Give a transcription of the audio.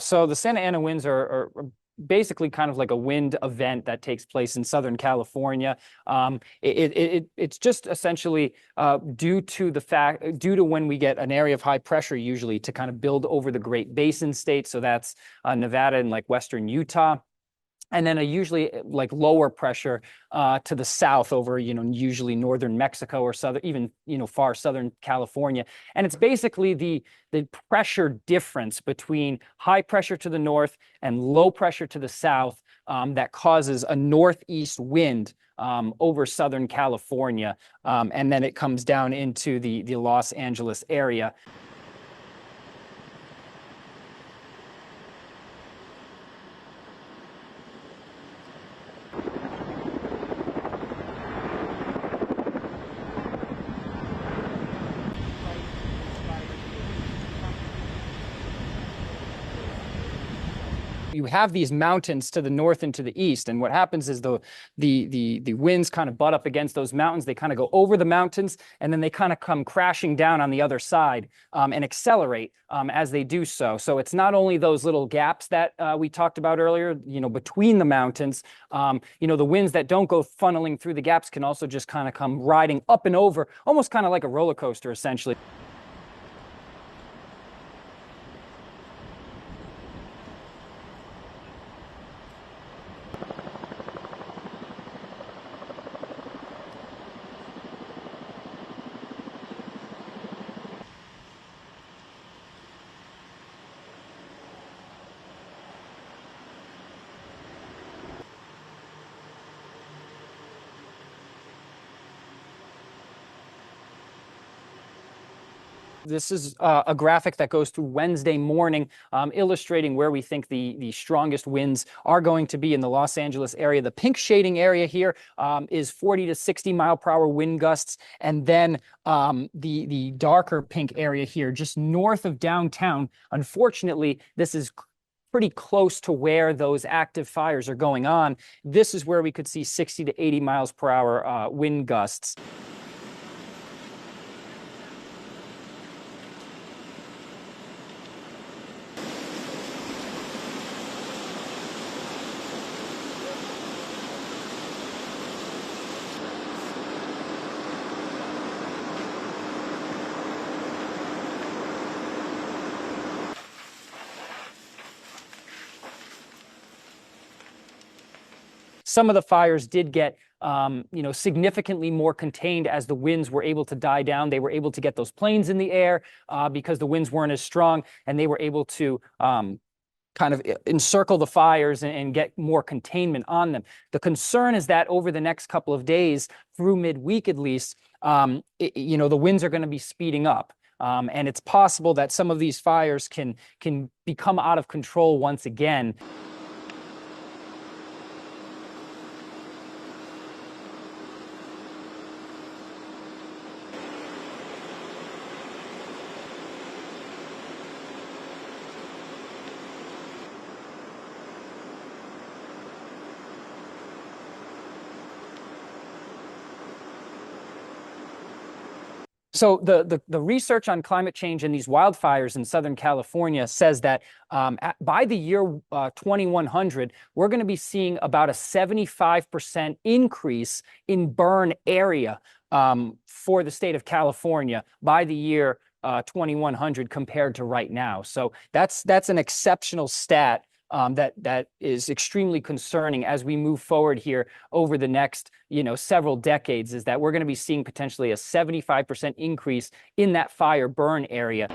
So the Santa Ana winds are basically kind of like a wind event that takes place in Southern California. It's just essentially due to when we get an area of high pressure, usually to kind of build over the Great Basin states. So that's Nevada and like Western Utah. And then usually like lower pressure to the south over, usually northern Mexico or southern, even, far southern California. And it's basically the pressure difference between high pressure to the north and low pressure to the south that causes a northeast wind over Southern California. And then it comes down into the Los Angeles area. You have these mountains to the north and to the east, and what happens is the winds kind of butt up against those mountains. They kind of go over the mountains, and then they kind of come crashing down on the other side and accelerate as they do so. So it's not only those little gaps that we talked about earlier, between the mountains. The winds that don't go funneling through the gaps can also just kind of come riding up and over, almost kind of like a roller coaster, essentially. This is a graphic that goes through Wednesday morning, illustrating where we think the strongest winds are going to be in the Los Angeles area. The pink shading area here is 40 to 60 mile per hour wind gusts. And then the darker pink area here, just north of downtown, unfortunately, this is pretty close to where those active fires are going on. This is where we could see 60 to 80 miles per hour wind gusts. Some of the fires did get, significantly more contained as the winds were able to die down. They were able to get those planes in the air because the winds weren't as strong, and they were able to kind of encircle the fires and get more containment on them. The concern is that over the next couple of days, through midweek at least, the winds are going to be speeding up. And it's possible that some of these fires can become out of control once again. So the research on climate change and these wildfires in Southern California says that by the year 2100, we're going to be seeing about a 75% increase in burn area for the state of California by the year 2100 compared to right now. So that's an exceptional stat. That is extremely concerning as we move forward here over the next, several decades, is that we're going to be seeing potentially a 75% increase in that fire burn area.